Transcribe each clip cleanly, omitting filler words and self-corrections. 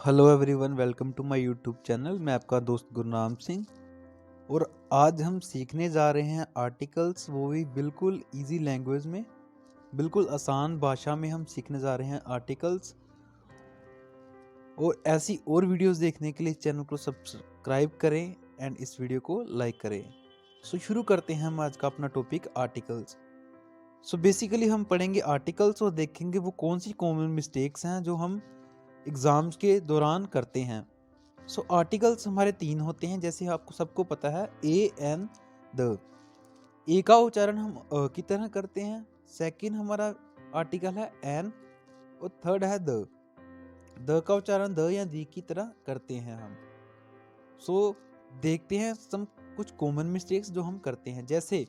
Hello everyone, welcome to my YouTube channel. मैं आपका दोस्त गुरनाम सिंह और आज हम सीखने जा रहे हैं आर्टिकल्स, वो भी बिल्कुल इजी लैंग्वेज में, बिल्कुल आसान भाषा में हम सीखने जा रहे हैं आर्टिकल्स। और ऐसी और वीडियोस देखने के लिए चैनल को सब्सक्राइब करें एंड इस वीडियो को लाइक करें। सो शुरू करते हैं हम आज का अपना टॉपिक आर्टिकल्स। सो बेसिकली हम पढ़ेंगे आर्टिकल्स और देखेंगे वो कौन सी कॉमन मिस्टेक्स हैं जो हम एग्ज़ाम्स के दौरान करते हैं। सो आर्टिकल्स हमारे तीन होते हैं, जैसे आपको सबको पता है, ए एन द। ए का उच्चारण हम की तरह करते हैं, सेकंड हमारा आर्टिकल है एन और थर्ड है द का उच्चारण द या दी की तरह करते हैं हम। सो देखते हैं सम कुछ कॉमन मिस्टेक्स जो हम करते हैं। जैसे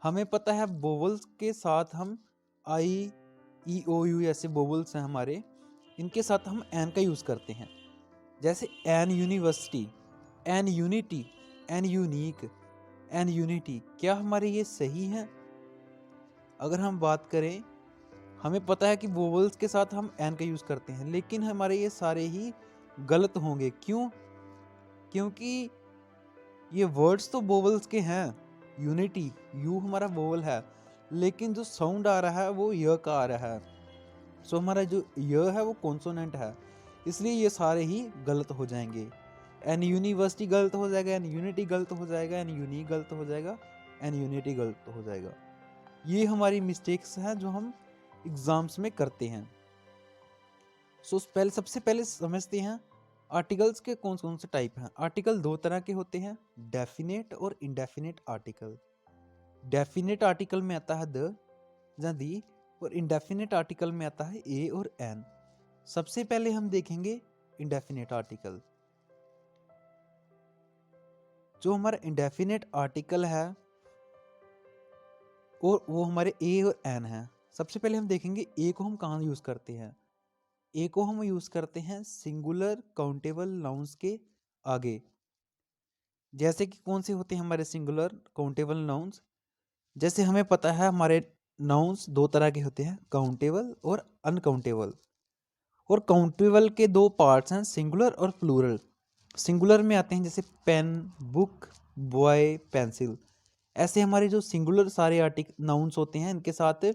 हमें पता है वोवल्स के साथ हम आई ई ओ यू ऐसे वोवल्स हैं हमारे, इनके साथ हम एन का यूज़ करते हैं। जैसे an university, an unity, an unique, an unity, क्या हमारे ये सही हैं? अगर हम बात करें, हमें पता है कि वोवल्स के साथ हम एन का यूज़ करते हैं, लेकिन हमारे ये सारे ही गलत होंगे। क्यों? क्योंकि ये वर्ड्स तो वोवल्स के हैं। यूनिटी, यू हमारा वोवल है, लेकिन जो साउंड आ रहा है वो य का आ रहा है। सो हमारा जो य है वो कॉन्सोनेंट है, इसलिए ये सारे ही गलत हो जाएंगे। एन यूनिवर्सिटी गलत हो जाएगा, एन यूनिटी गलत हो जाएगा, एन यूनिक गलत हो जाएगा, एन यूनिटी गलत हो जाएगा। ये हमारी मिस्टेक्स हैं जो हम एग्जाम्स में करते हैं। सो सबसे पहले समझते हैं आर्टिकल्स के कौन कौन से टाइप हैं। आर्टिकल दो तरह के होते हैं, डेफिनेट और इनडेफिनेट आर्टिकल। डेफिनेट आर्टिकल में आता है द या दी, और इंडेफिनेट आर्टिकल में आता है ए और एन। सबसे पहले हम देखेंगे इंडेफिनेट आर्टिकल। जो हमारा इंडेफिनेट आर्टिकल है और वो हमारे ए और एन है। सबसे पहले हम देखेंगे ए को हम कहाँ यूज करते हैं। ए को हम यूज करते हैं सिंगुलर काउंटेबल नाउन्स के आगे। जैसे कि कौन से होते हैं हमारे सिंगुलर काउंटेबल नाउन्स। जैसे हमें पता है हमारे नाउन्स दो तरह के होते हैं, काउंटेबल और अनकाउंटेबल। और काउंटेबल के दो पार्ट्स हैं, सिंगुलर और प्लूरल। सिंगुलर में आते हैं जैसे पेन, बुक, बॉय, पेंसिल। ऐसे हमारे जो सिंगुलर सारे नाउन्स होते हैं, इनके साथ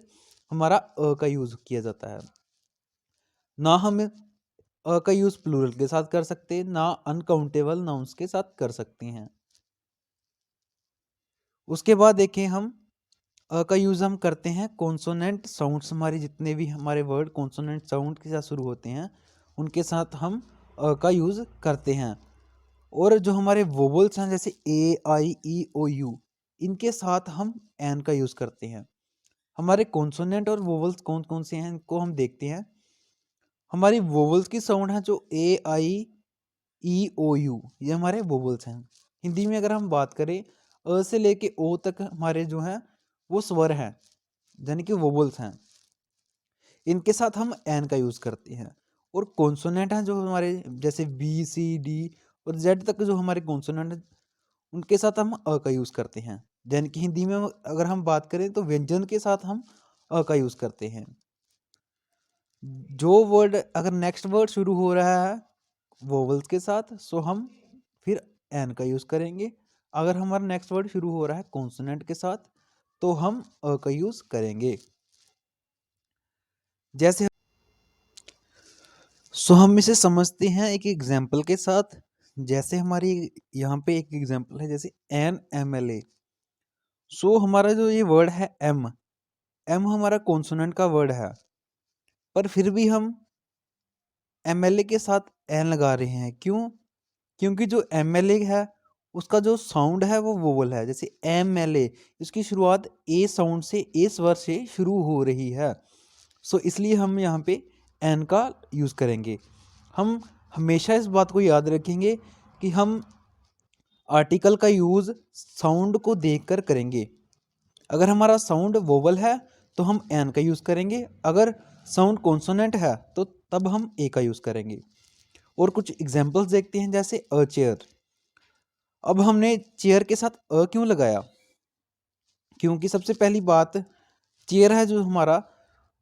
हमारा अ का यूज किया जाता है। ना हम अ का यूज प्लूरल के साथ कर सकते, ना अनकाउंटेबल नाउन्स के साथ कर सकते हैं। उसके बाद देखें हम अ का यूज हम करते हैं कॉन्सोनेंट साउंड्स। हमारे जितने भी हमारे वर्ड कॉन्सोनेंट साउंड के साथ शुरू होते हैं, उनके साथ हम अ का यूज करते हैं। और जो हमारे वोवल्स हैं जैसे ए आई ई ओ यू, इनके साथ हम एन का यूज करते हैं। हमारे कॉन्सोनेंट और वोवल्स कौन कौन से हैं, इनको हम देखते हैं। हमारी वोवल्स की साउंड है जो ए आई ई ओ यू, ये हमारे वोवल्स हैं। हिंदी में अगर हम बात करें, अ से लेके ओ तक हमारे जो हैं वो स्वर हैं, यानी कि वोवल्स हैं। इनके साथ हम एन का यूज करते हैं। और कॉन्सोनेंट हैं जो हमारे जैसे बी सी डी और जेड तक जो हमारे कॉन्सोनेंट हैं, उनके साथ हम अ का यूज करते हैं। यानी कि हिंदी में अगर हम बात करें तो व्यंजन के साथ हम अ का यूज करते हैं। जो वर्ड अगर नेक्स्ट वर्ड शुरू हो रहा है वोवल्स के साथ, सो हम फिर एन का यूज करेंगे। अगर हमारा नेक्स्ट वर्ड शुरू हो रहा है कॉन्सोनेंट के साथ, तो हम अ का यूज करेंगे। जैसे सो हम इसे समझते हैं एक एग्जाम्पल के साथ। जैसे हमारी यहाँ पे एक एग्जाम्पल है, जैसे एन एम एल ए। सो हमारा जो ये वर्ड है एम, एम हमारा कॉन्सोनेंट का वर्ड है, पर फिर भी हम एम एल ए के साथ एन लगा रहे हैं। क्यों? क्योंकि जो एम एल ए है उसका जो साउंड है वो वोवल है। जैसे एम एल ए, इसकी शुरुआत ए साउंड से, ए स्वर से शुरू हो रही है। सो इसलिए हम यहाँ पे एन का यूज़ करेंगे। हम हमेशा इस बात को याद रखेंगे कि हम आर्टिकल का यूज़ साउंड को देखकर करेंगे। अगर हमारा साउंड वोवल है तो हम एन का यूज़ करेंगे, अगर साउंड कॉन्सोनेंट है तो तब हम ए का यूज़ करेंगे। और कुछ एग्जांपल्स देखते हैं, जैसे अ चेयर। अब हमने चेयर के साथ अ क्यों लगाया? क्योंकि सबसे पहली बात, चेयर है जो हमारा,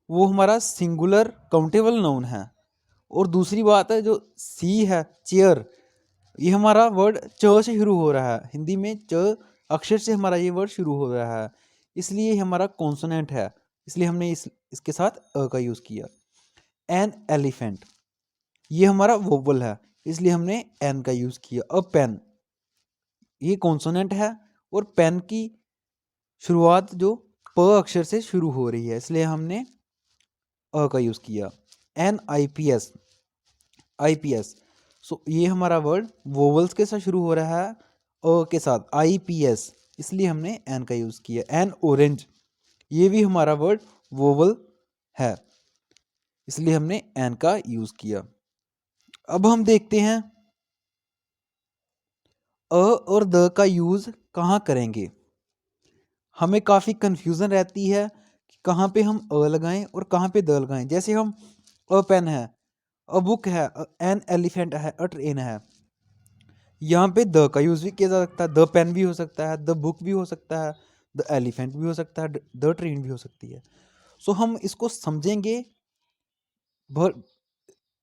वो हमारा सिंगुलर काउंटेबल नाउन है, और दूसरी बात है जो सी है चेयर, ये हमारा वर्ड च से शुरू हो रहा है। हिंदी में च अक्षर से हमारा ये वर्ड शुरू हो रहा है, इसलिए ये हमारा कॉन्सोनेंट है, इसलिए हमने इसके साथ अ का यूज़ किया। एन एलिफेंट, ये हमारा वोवल है, इसलिए हमने एन का यूज़ किया। अ पेन, ये कॉन्सोनेंट है और पेन की शुरुआत जो प अक्षर से शुरू हो रही है, इसलिए हमने अ का यूज़ किया। N I P S, I P S, so ये हमारा वर्ड वोवल्स के साथ शुरू हो रहा है, अ के साथ, आई पी एस, इसलिए हमने एन का यूज़ किया। एन ऑरेंज, ये भी हमारा वर्ड वोवल है, इसलिए हमने एन का यूज़ किया। अब हम देखते हैं अ और द का यूज़ कहाँ करेंगे। हमें काफ़ी कन्फ्यूज़न रहती है कि कहाँ पे हम अ लगाएं और कहाँ पे द लगाएं। जैसे हम अ पेन है, अ बुक है, एन एलिफेंट है, अ ट्रेन है, यहाँ पे द का यूज़ भी किया जा सकता है। द पेन भी हो सकता है, द बुक भी हो सकता है, द एलिफेंट भी हो सकता है, द ट्रेन भी हो सकती है। सो हम इसको समझेंगे, भ-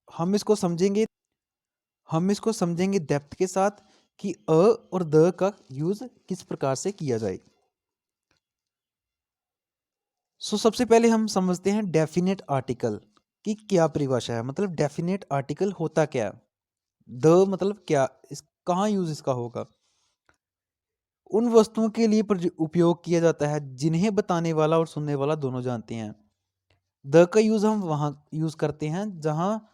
हम इसको समझेंगे हम इसको समझेंगे डेप्थ के साथ कि अ और द का यूज़ किस प्रकार से किया जाए। सो सबसे पहले हम समझते हैं डेफिनेट आर्टिकल की क्या परिभाषा है, मतलब डेफिनेट आर्टिकल होता क्या है। द मतलब क्या, इस कहाँ यूज इसका होगा। उन वस्तुओं के लिए उपयोग किया जाता है जिन्हें बताने वाला और सुनने वाला दोनों जानते हैं। द का यूज हम वहाँ यूज करते हैं जहाँ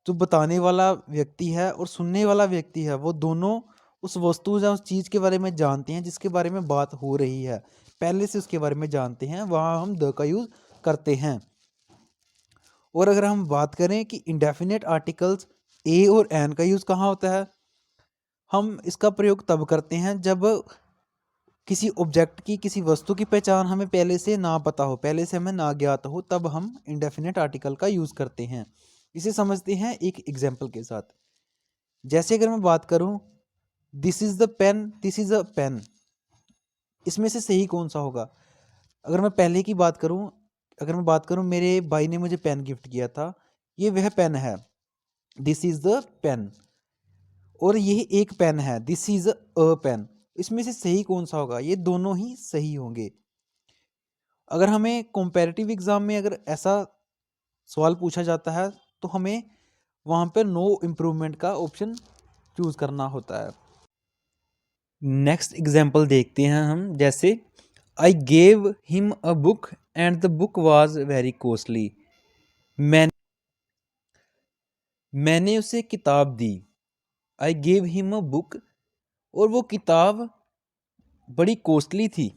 जो बताने वाला व्यक्ति है और सुनने वाला व्यक्ति है वो दोनों उस वस्तु या उस चीज के बारे में जानते हैं जिसके बारे में बात हो रही है, पहले से उसके बारे में जानते हैं, वहाँ हम द का यूज करते हैं। और अगर हम बात करें कि इंडेफिनेट आर्टिकल्स ए और एन का यूज कहाँ होता है, हम इसका प्रयोग तब करते हैं जब किसी ऑब्जेक्ट की, किसी वस्तु की पहचान हमें पहले से ना पता हो, पहले से हमें ना ज्ञात हो, तब हम इंडेफिनेट आर्टिकल का यूज करते हैं। इसे समझते हैं एक एग्जाम्पल के साथ। जैसे अगर मैं बात करूं this is the pen, this is a pen, इसमें से सही कौन सा होगा। अगर मैं पहले की बात करूं, अगर मैं बात करूं मेरे भाई ने मुझे पेन गिफ्ट किया था, ये वह पेन है, दिस इज द पेन, और यह एक पेन है, दिस इज अ पेन, इसमें से सही कौन सा होगा, ये दोनों ही सही होंगे। अगर हमें कॉम्पेरेटिव एग्जाम में अगर ऐसा सवाल पूछा जाता है तो हमें वहां पर नो इम्प्रूवमेंट का ऑप्शन चूज करना होता है। नेक्स्ट एग्जाम्पल देखते हैं हम। जैसे I gave him a book and the book was very costly, मैंने उसे किताब दी। I gave him a book, और वो किताब बड़ी कॉस्टली थी।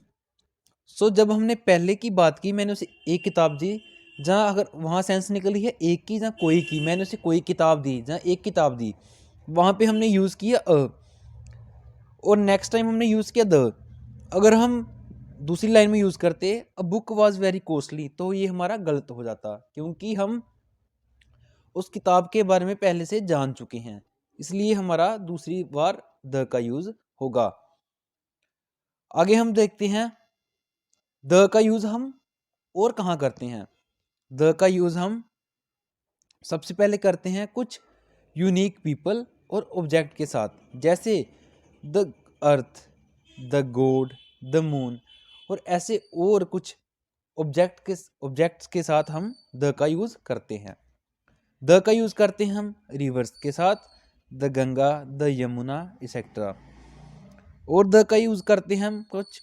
जब हमने पहले की बात की, मैंने उसे एक किताब दी, जहाँ अगर वहाँ सेंस निकली है एक की जहाँ कोई की, मैंने उसे कोई किताब दी जहाँ एक किताब दी, वहाँ पे हमने यूज़ किया अ, और नेक्स्ट टाइम हमने यूज़ किया द। अगर हम दूसरी लाइन में यूज़ करते a book was very costly, तो ये हमारा गलत हो जाता, क्योंकि हम उस किताब के बारे में पहले से जान चुके हैं, इसलिए हमारा दूसरी बार द का यूज़ होगा। आगे हम देखते हैं द का यूज़ हम और कहाँ करते हैं। द का यूज़ हम सबसे पहले करते हैं कुछ यूनिक पीपल और ऑब्जेक्ट के साथ, जैसे the earth, the God, the moon, और ऐसे और कुछ ऑब्जेक्ट्स के साथ हम द का यूज़ करते हैं। द का यूज़ करते हैं हम रिवर्स के साथ, the Ganga, the Yamuna, etcetera. और द का यूज़ करते हैं हम कुछ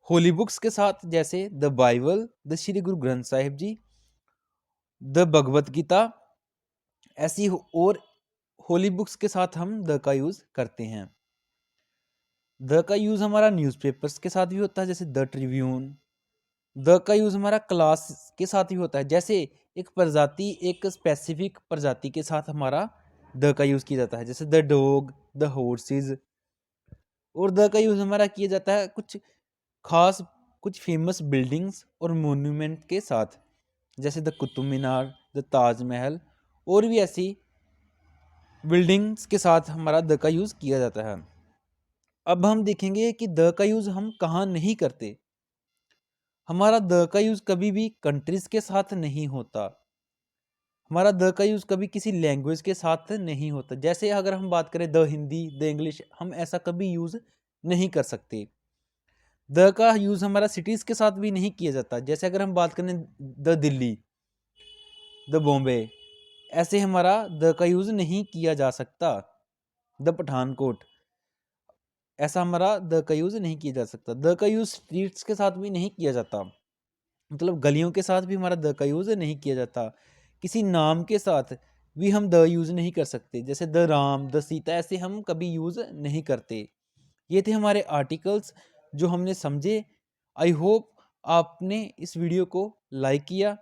होली बुक्स के साथ, जैसे the Bible, the Shri Guru Granth Sahib ji, the Bhagavad Gita, ऐसी और होली बुक्स के साथ हम द का यूज़ करते हैं। द का यूज़ हमारा न्यूज़पेपर्स के साथ भी होता है, जैसे द ट्रिब्यून। द का यूज़ हमारा क्लास के साथ भी होता है, जैसे एक प्रजाति, एक स्पेसिफिक प्रजाति के साथ हमारा द का यूज़ किया जाता है, जैसे द डॉग, द हॉर्सेस। और द का यूज़ हमारा किया जाता है कुछ खास, कुछ फेमस बिल्डिंग्स और मोन्यूमेंट के साथ, जैसे द कुतुब मीनार, द ताजमहल, और भी ऐसी बिल्डिंग्स के साथ हमारा द का यूज़ किया जाता है। अब हम देखेंगे कि द का यूज़ हम कहाँ नहीं करते। हमारा द का यूज़ कभी भी कंट्रीज के साथ नहीं होता। हमारा द का यूज़ कभी किसी लैंग्वेज के साथ नहीं होता। जैसे अगर हम बात करें द हिंदी, द इंग्लिश, हम ऐसा कभी यूज़ नहीं कर सकते। द का यूज़ हमारा सिटीज़ के साथ भी नहीं किया जाता। जैसे अगर हम बात करें द दिल्ली, द बॉम्बे, ऐसे हमारा द का यूज़ नहीं किया जा सकता। द पठानकोट, ऐसा हमारा द का यूज़ नहीं किया जा सकता। द का यूज़ स्ट्रीट्स के साथ भी नहीं किया जाता। मतलब गलियों के साथ भी हमारा द का यूज़ नहीं किया जाता। किसी नाम के साथ भी हम द यूज़ नहीं कर सकते। जैसे द राम, द सीता, ऐसे हम कभी यूज़ नहीं करते। ये थे हमारे आर्टिकल्स जो हमने समझे। आई होप आपने इस वीडियो को लाइक किया।